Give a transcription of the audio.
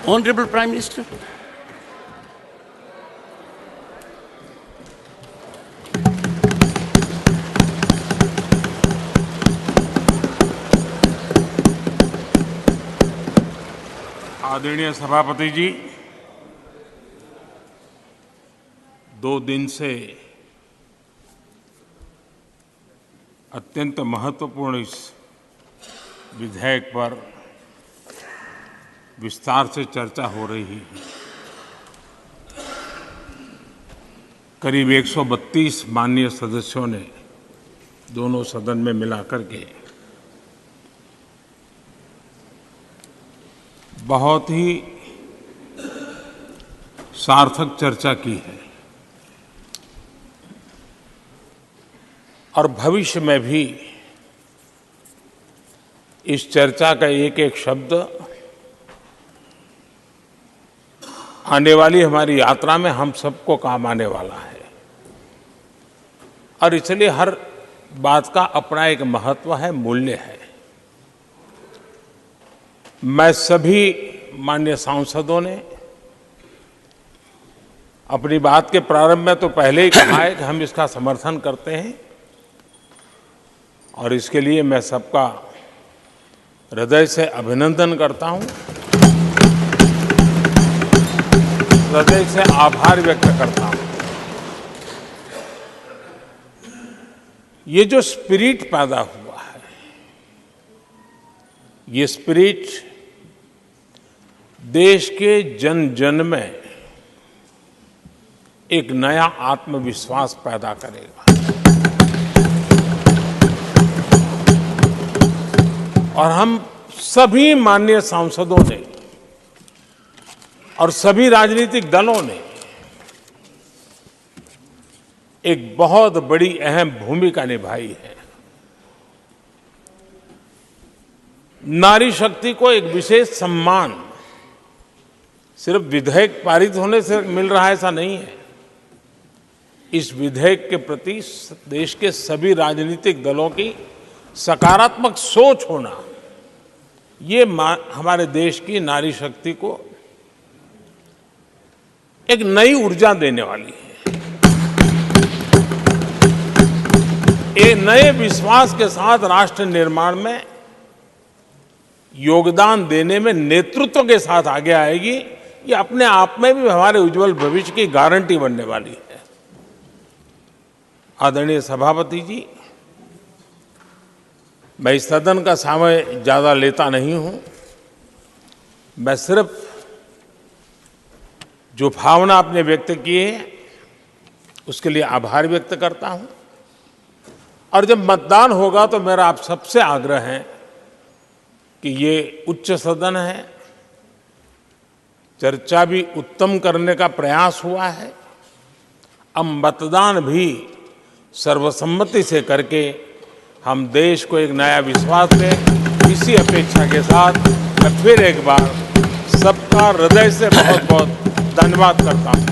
Honorable Prime Minister. आदरणीय सभापति जी, 2 दिन से अत्यंत महत्वपूर्ण इस विधेयक पर विस्तार से चर्चा हो रही है। करीब 132 माननीय सदस्यों ने दोनों सदन में मिलाकर के बहुत ही सार्थक चर्चा की है और भविष्य में भी इस चर्चा का एक एक शब्द आने वाली हमारी यात्रा में हम सबको काम आने वाला है और इसलिए हर बात का अपना एक महत्व है, मूल्य है। मैं सभी माननीय सांसदों ने अपनी बात के प्रारंभ में तो पहले ही कहा है कि हम इसका समर्थन करते हैं और इसके लिए मैं सबका हृदय से अभिनंदन करता हूं, हृदय से आभार व्यक्त करता हूं। ये जो स्पिरिट पैदा हुआ है, ये स्पिरिट देश के जन जन में एक नया आत्मविश्वास पैदा करेगा और हम सभी माननीय सांसदों ने और सभी राजनीतिक दलों ने एक बहुत बड़ी अहम भूमिका निभाई है। नारी शक्ति को एक विशेष सम्मान सिर्फ विधेयक पारित होने से मिल रहा है, ऐसा नहीं है। इस विधेयक के प्रति देश के सभी राजनीतिक दलों की सकारात्मक सोच होना, ये हमारे देश की नारी शक्ति को एक नई ऊर्जा देने वाली है। एक नए विश्वास के साथ राष्ट्र निर्माण में योगदान देने में नेतृत्व के साथ आगे आएगी। ये अपने आप में भी हमारे उज्जवल भविष्य की गारंटी बनने वाली है। आदरणीय सभापति जी, मैं इस सदन का समय ज्यादा लेता नहीं हूं। मैं सिर्फ जो भावना आपने व्यक्त की है उसके लिए आभार व्यक्त करता हूं और जब मतदान होगा तो मेरा आप सबसे आग्रह है कि ये उच्च सदन है, चर्चा भी उत्तम करने का प्रयास हुआ है। अब मतदान भी सर्वसम्मति से करके हम देश को एक नया विश्वास दें। इसी अपेक्षा के साथ मैं फिर एक बार सबका हृदय से बहुत बहुत धन्यवाद करता हूं।